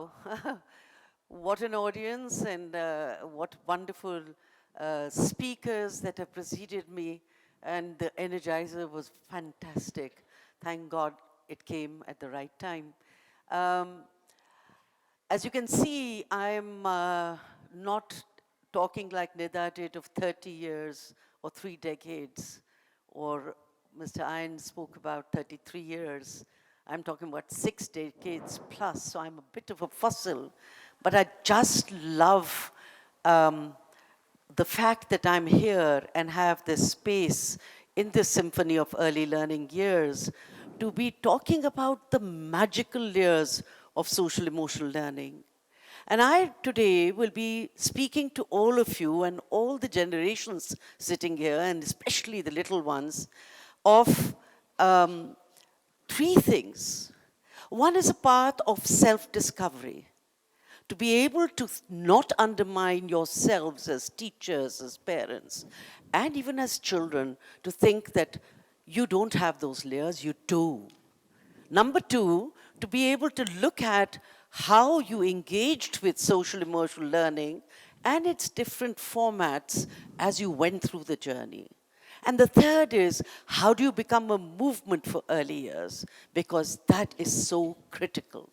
Wow, what an audience and what wonderful speakers that have preceded me, and the Energizer was fantastic. Thank God it came at the right time. Um, as you can see, I'm not talking like Nida did of 30 years or 3 decades, or Mr. Iron spoke about 33 years. I'm talking about 6 decades plus, so I'm a bit of a fossil. But I just love the fact that I'm here and have this space in this symphony of early learning years to be talking about the magical layers of social emotional learning. And I today will be speaking to all of you and all the generations sitting here, and especially the little ones, of three things. One is a path of self-discovery, to be able to not undermine yourselves as teachers, as parents, and even as children, to think that you don't have those layers, you do. Number two, to be able to look at how you engaged with social emotional learning and its different formats as you went through the journey. And the third is, how do you become a movement for early years? Because that is so critical.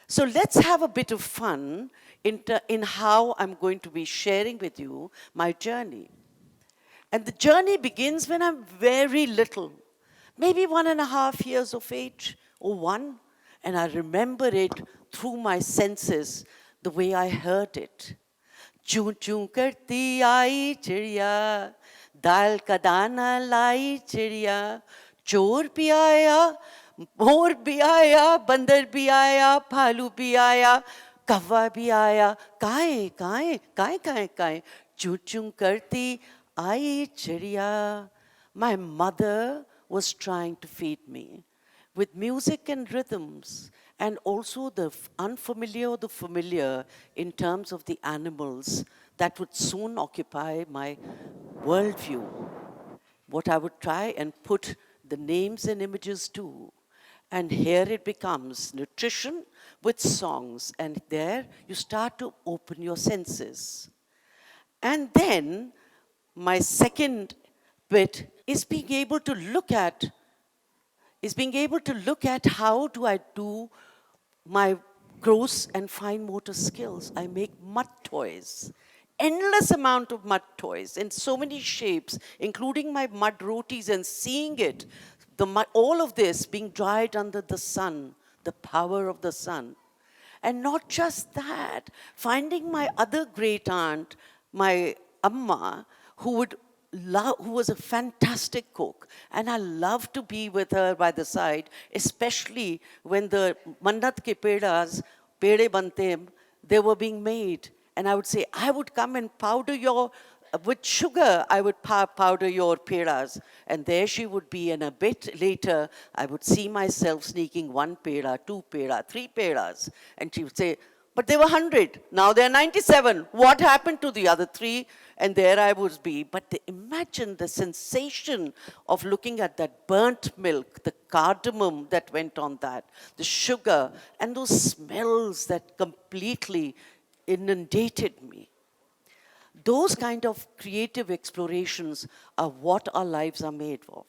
So let's have a bit of fun in how I'm going to be sharing with you my journey. And the journey begins when I'm very little, maybe 1.5 years of age or 1. And I remember it through my senses, the way I heard it. Choo choo karti aayi chiriya, dal ka dana lai chiriya, chor bhi aaya, मोर भी आया, बंदर भी आया, भालू भी आया, कौवा भी आया, काए काए काए काए काए, चूं चूं करती आई चिड़िया. My mother was trying to feed me with music and rhythms, and also the unfamiliar or the familiar in terms of the animals that would soon occupy my worldview. What I would try and put the names and images to. And here it becomes nutrition with songs, and there you start to open your senses. And then my second bit is being able to look at how do I do my gross and fine motor skills. I make mud toys. Endless amount of mud toys in so many shapes, including my mud rotis, and seeing it, all of this being dried under the sun, the power of the sun. And not just that, finding my other great aunt, my Amma, who was a fantastic cook. And I loved to be with her by the side, especially when the Mannat ke pedas, pede bante, they were being made. And I would say, I would come and powder with sugar, I would powder your pedas. And there she would be, and a bit later, I would see myself sneaking 1 peda, 2 peda, 3 pedas. And she would say, but there were 100, now there are 97. What happened to the other 3? And there I would be. But imagine the sensation of looking at that burnt milk, the cardamom that went on that, the sugar, and those smells that completely inundated me. Those kind of creative explorations are what our lives are made of.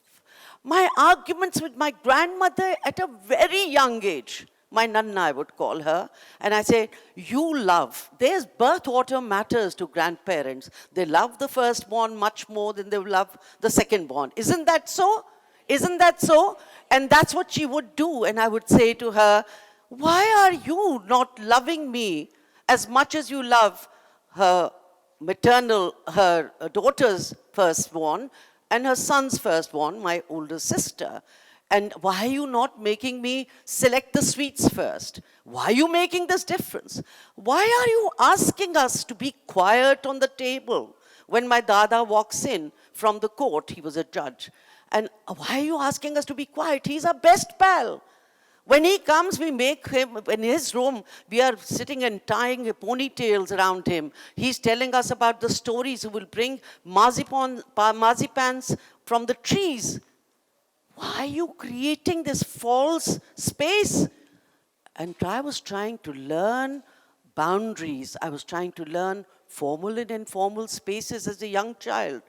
My arguments with my grandmother at a very young age, my Nanna I would call her, and I say, you love, there's birth order matters to grandparents. They love the firstborn much more than they love the secondborn. Isn't that so? Isn't that so? And that's what she would do. And I would say to her, why are you not loving me as much as you love her daughter's firstborn and her son's firstborn, my older sister? And why are you not making me select the sweets first? Why are you making this difference? Why are you asking us to be quiet on the table when my dada walks in from the court? He was a judge. And why are you asking us to be quiet? He's our best pal. When he comes, we make him, in his room, we are sitting and tying ponytails around him. He's telling us about the stories. He will bring marzipans from the trees. Why are you creating this false space? And I was trying to learn boundaries. I was trying to learn formal and informal spaces as a young child,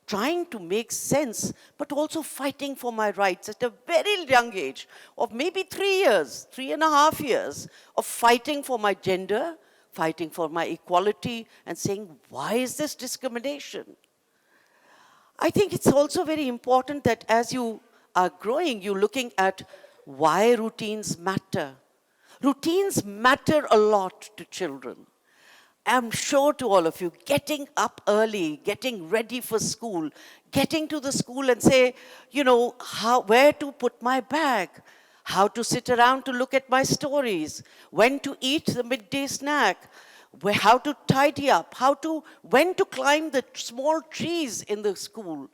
trying to make sense, but also fighting for my rights at a very young age of maybe 3 years, 3.5 years, of fighting for my gender, fighting for my equality, and saying, why is this discrimination? I think it's also very important that as you are growing, you're looking at why routines matter. Routines matter a lot to children. I'm sure to all of you, getting up early, getting ready for school, getting to the school and say, where to put my bag, how to sit around to look at my stories, when to eat the midday snack, how to tidy up, when to climb the small trees in the school.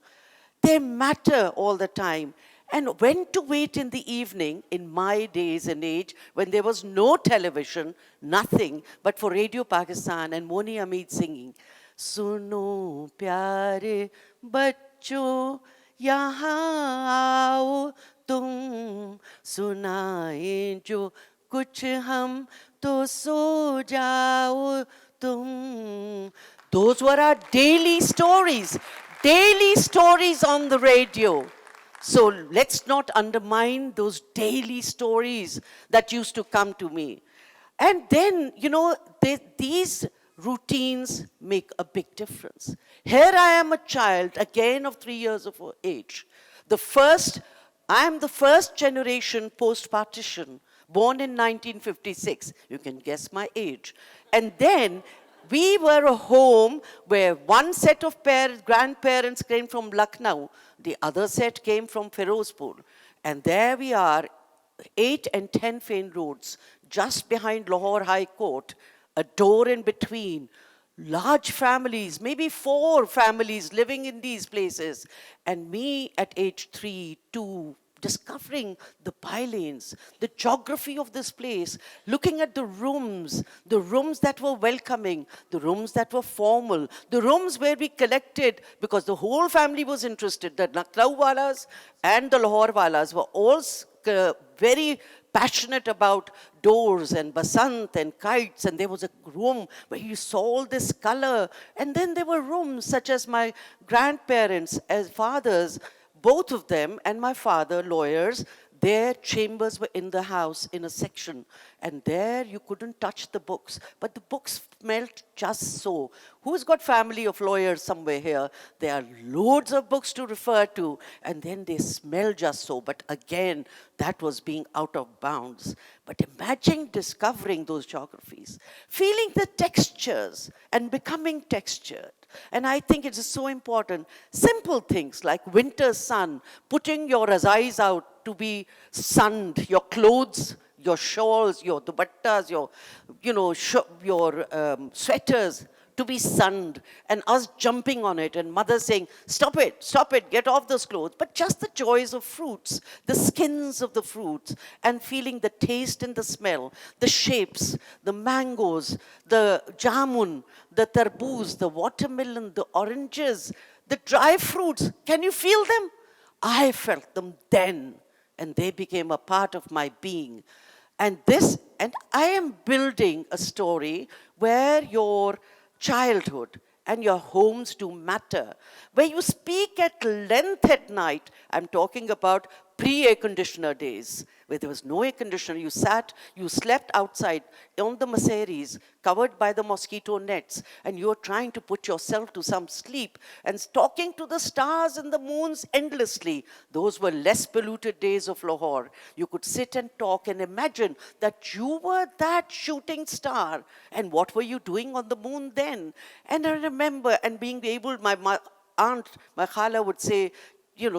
They matter all the time. And when to wait in the evening, in my days and age, when there was no television, nothing, but for Radio Pakistan and Moni Ameed singing, Suno pyare bachcho, yahan aao tum, sunaye jo kuch hum, to so jao tum. Those were our daily stories on the radio. So let's not undermine those daily stories that used to come to me. And then, these routines make a big difference. Here I am, a child, again of 3 years of age. I am the first generation post-partition, born in 1956. You can guess my age. And then we were a home where one set of grandparents came from Lucknow, the other set came from Firozpur. And there we are, 8 and 10 Fane roads, just behind Lahore High Court, a door in between, large families, maybe 4 families living in these places. And me at age 3, 2, discovering the bylanes, the geography of this place, looking at the rooms that were welcoming, the rooms that were formal, the rooms where we collected, because the whole family was interested. The Lucknow walas and the Lahore walas were all very passionate about doors and basant and kites, and there was a room where you saw all this color. And then there were rooms such as my grandparents as fathers, both of them, and my father, lawyers, their chambers were in the house in a section. And there you couldn't touch the books, but the books smelled just so. Who's got family of lawyers somewhere here? There are loads of books to refer to, and then they smell just so. But again, that was being out of bounds. But imagine discovering those geographies, feeling the textures and becoming textured. And I think it is so important. Simple things like winter sun, putting your razais out to be sunned, your clothes, your shawls, your dupattas, your sweaters to be sunned, and us jumping on it, and mother saying, stop it, get off those clothes. But just the joys of fruits, the skins of the fruits, and feeling the taste and the smell, the shapes, the mangoes, the jamun, the tarboos, the watermelon, the oranges, the dry fruits. Can you feel them? I felt them then, and they became a part of my being. And I am building a story where your childhood and your homes do matter, where you speak at length at night. I'm talking about pre-air conditioner days, where there was no air conditioner. You slept outside on the maseris, covered by the mosquito nets, and you were trying to put yourself to some sleep and talking to the stars and the moons endlessly. Those were less polluted days of Lahore. You could sit and talk and imagine that you were that shooting star, and what were you doing on the moon then? And I remember, and being able, my aunt, my khala would say,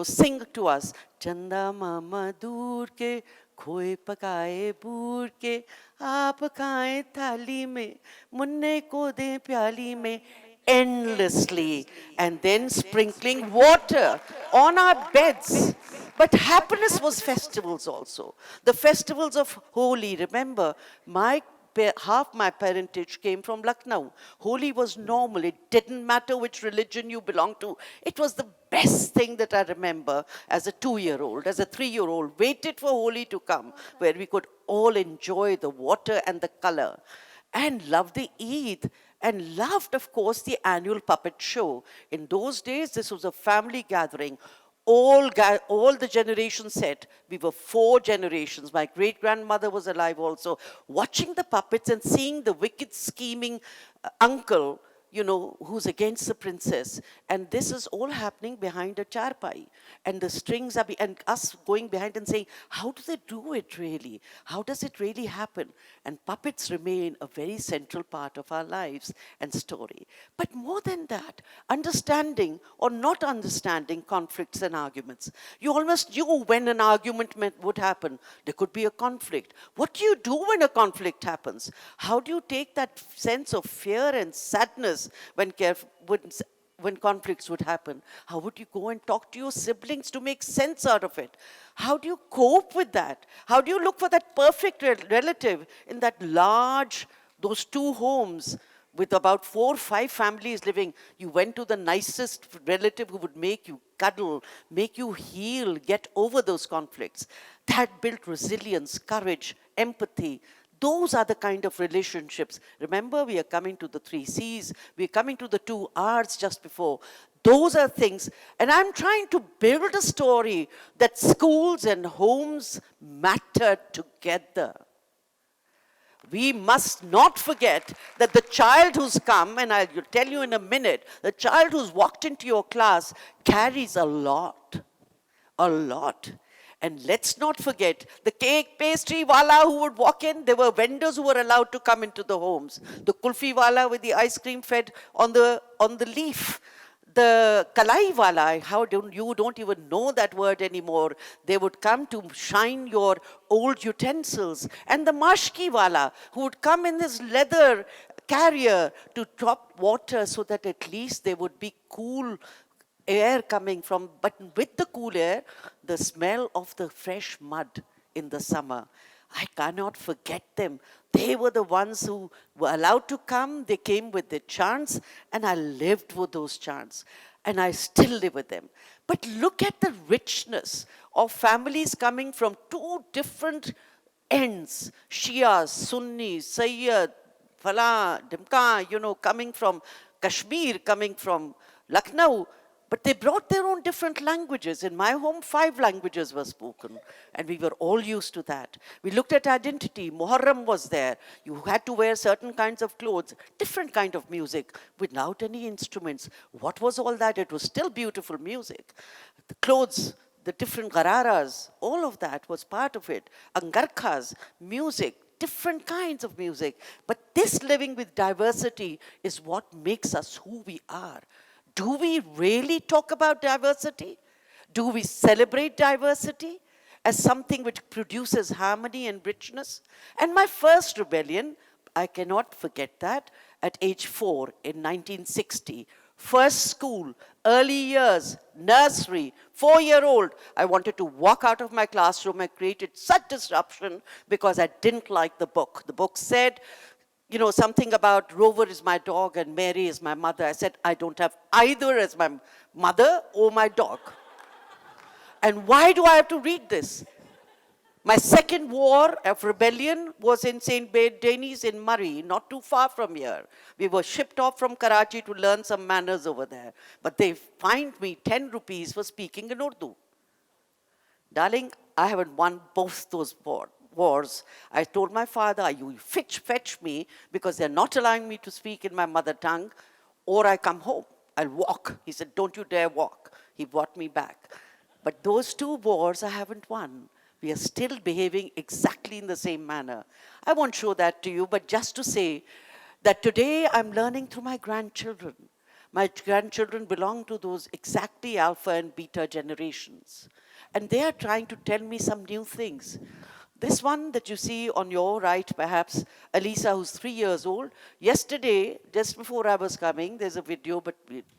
sing to us, Chanda mama dur ke, खोए पकाए बूढ़ के आप खाएं थाली में मुन्ने को दें प्याली में, endlessly, and then sprinkling water on our beds. But happiness was festivals also. The festivals of Holi. Remember, half my parentage came from Lucknow. Holi was normal. It didn't matter which religion you belonged to. It was the best thing that I remember as a 2-year-old, as a 3-year-old, waited for Holi to come, where we could all enjoy the water and the color, and loved the Eid, and loved, of course, the annual puppet show. In those days, this was a family gathering. All the generations said, we were 4 generations. My great-grandmother was alive also, watching the puppets and seeing the wicked, scheming uncle, who's against the princess. And this is all happening behind a charpai. And the strings are, and us going behind and saying, how do they do it really? How does it really happen? And puppets remain a very central part of our lives and story. But more than that, understanding or not understanding conflicts and arguments. You almost knew when an argument would happen. There could be a conflict. What do you do when a conflict happens? How do you take that sense of fear and sadness when conflicts would happen? How would you go and talk to your siblings to make sense out of it? How do you cope with that? How do you look for that perfect relative in that those 2 homes with about 4 or 5 families living? You went to the nicest relative who would make you cuddle, make you heal, get over those conflicts. That built resilience, courage, empathy. Those are the kind of relationships. Remember, we are coming to the 3 C's. We are coming to the 2 R's just before. Those are things. And I'm trying to build a story that schools and homes matter together. We must not forget that the child who's come, and I'll tell you in a minute, the child who's walked into your class carries a lot. A lot. And let's not forget the cake pastry wala who would walk in. There were vendors who were allowed to come into the homes. The kulfi wala with the ice cream fed on the leaf. The kalai wala, you don't even know that word anymore. They would come to shine your old utensils. And the mashki wala who would come in this leather carrier to drop water so that at least there would be cool air coming from, but with the cool air, the smell of the fresh mud in the summer. I cannot forget them. They were the ones who were allowed to come. They came with their chants, and I lived with those chants. And I still live with them. But look at the richness of families coming from 2 different ends. Shias, Sunnis, Sayyid, Fala, Dimka, coming from Kashmir, coming from Lucknow. But they brought their own different languages. In my home, 5 languages were spoken. And we were all used to that. We looked at identity. Muharram was there. You had to wear certain kinds of clothes, different kind of music, without any instruments. What was all that? It was still beautiful music. The clothes, the different gararas, all of that was part of it. Angarkhas, music, different kinds of music. But this living with diversity is what makes us who we are. Do we really talk about diversity? Do we celebrate diversity as something which produces harmony and richness? And my first rebellion, I cannot forget that, at age 4 in 1960. First school, early years, nursery, 4-year-old. I wanted to walk out of my classroom. I created such disruption because I didn't like the book. The book said, something about Rover is my dog and Mary is my mother. I said, I don't have either as my mother or my dog. And why do I have to read this? My second war of rebellion was in St. Denis in Murray, not too far from here. We were shipped off from Karachi to learn some manners over there. But they fined me 10 rupees for speaking in Urdu. Darling, I haven't won both those wars. I told my father, you fetch me because they're not allowing me to speak in my mother tongue, or I come home. I'll walk. He said, don't you dare walk. He brought me back. But those 2 wars I haven't won. We are still behaving exactly in the same manner. I won't show that to you, but just to say that today I'm learning through my grandchildren. My grandchildren belong to those exactly alpha and beta generations. And they are trying to tell me some new things. This one that you see on your right, perhaps, Elisa, who's 3 years old. Yesterday, just before I was coming, there's a video, but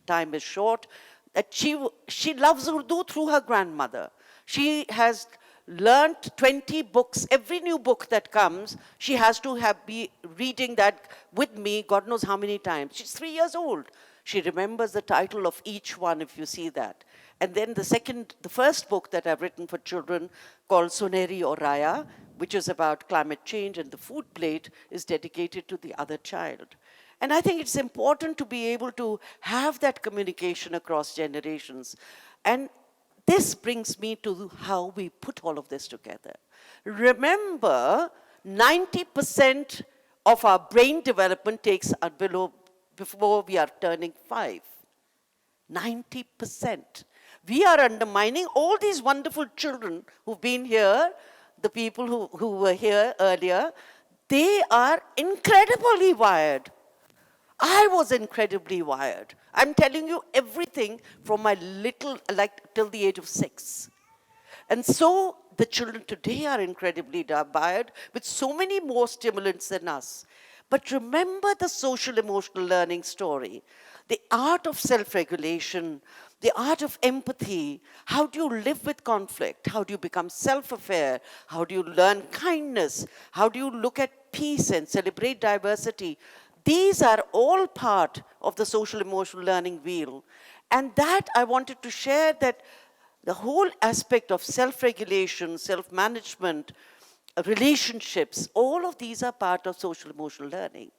time is short, that she loves Urdu through her grandmother. She has learnt 20 books. Every new book that comes, she has to be reading that with me, God knows how many times. She's 3 years old. She remembers the title of each one, if you see that. And then the first book that I've written for children called Soneri or Raya, which is about climate change, and the food plate is dedicated to the other child. And I think it's important to be able to have that communication across generations. And this brings me to how we put all of this together. Remember, 90% of our brain development takes before we are turning 5. 90%. We are undermining all these wonderful children who've been here, the people who were here earlier. They are incredibly wired. I was incredibly wired. I'm telling you everything from my little, like till the age of 6. And so the children today are incredibly wired with so many more stimulants than us. But remember the social emotional learning story, the art of self-regulation, the art of empathy. How do you live with conflict? How do you become self-aware? How do you learn kindness? How do you look at peace and celebrate diversity? These are all part of the social emotional learning wheel. And that I wanted to share, that the whole aspect of self-regulation, self-management, relationships, all of these are part of social emotional learning.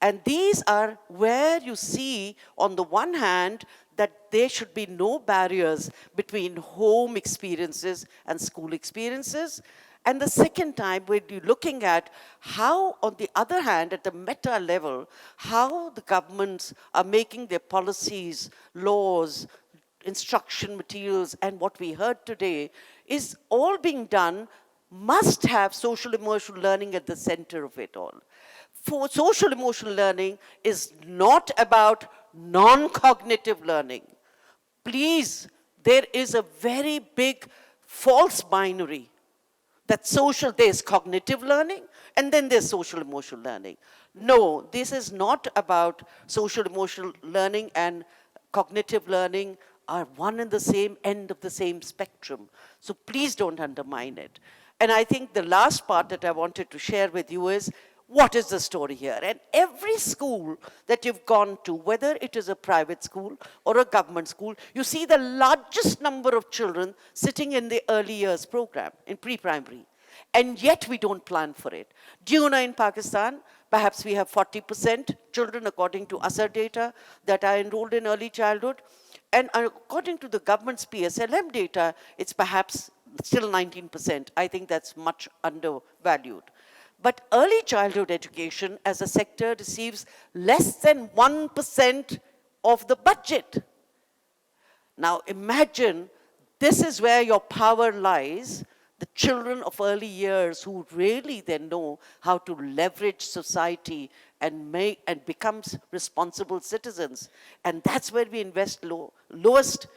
And these are where you see, on the one hand, that there should be no barriers between home experiences and school experiences. And the second time, when you're looking at how, on the other hand, at the meta level, how the governments are making their policies, laws, instruction materials, and what we heard today is all being done, must have social emotional learning at the center of it all. For social emotional learning is not about non-cognitive learning. Please, there is a very big false binary that there's cognitive learning and then there's social emotional learning. No, this is not about social emotional learning and cognitive learning are one and the same end of the same spectrum. So please don't undermine it. And I think the last part that I wanted to share with you is, what is the story here? And every school that you've gone to, whether it is a private school or a government school, you see the largest number of children sitting in the early years program, in pre-primary. And yet we don't plan for it. Do you know, in Pakistan, perhaps we have 40% children, according to ASR data, that are enrolled in early childhood. And according to the government's PSLM data, it's perhaps still 19%. I think that's much undervalued. But early childhood education as a sector receives less than 1% of the budget. Now imagine, this is where your power lies. The children of early years who really then know how to leverage society and becomes responsible citizens. And that's where we invest lowest.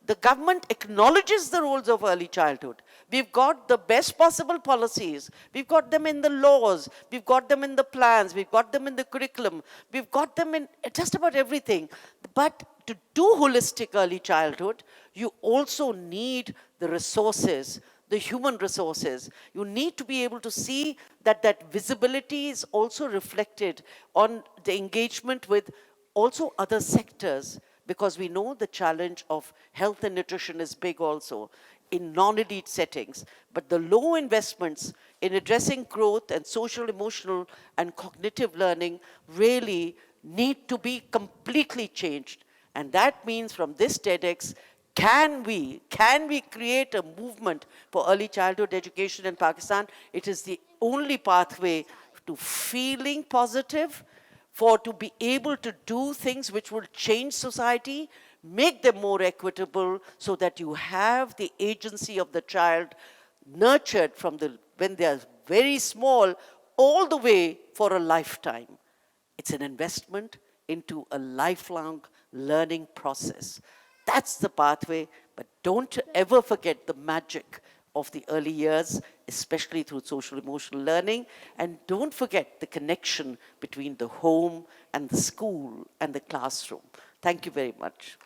The government acknowledges the roles of early childhood. We've got the best possible policies. We've got them in the laws. We've got them in the plans. We've got them in the curriculum. We've got them in just about everything. But to do holistic early childhood, you also need the resources, the human resources. You need to be able to see that that visibility is also reflected on the engagement with also other sectors, because we know the challenge of health and nutrition is big also in non-elite settings. But the low investments in addressing growth and social, emotional, and cognitive learning really need to be completely changed. And that means from this TEDx, can we create a movement for early childhood education in Pakistan? It is the only pathway to feeling positive, to be able to do things which will change society, make them more equitable, so that you have the agency of the child nurtured from when they are very small all the way for a lifetime. It's an investment into a lifelong learning process. That's the pathway, but don't ever forget the magic of the early years, especially through social emotional learning. And don't forget the connection between the home and the school and the classroom. Thank you very much.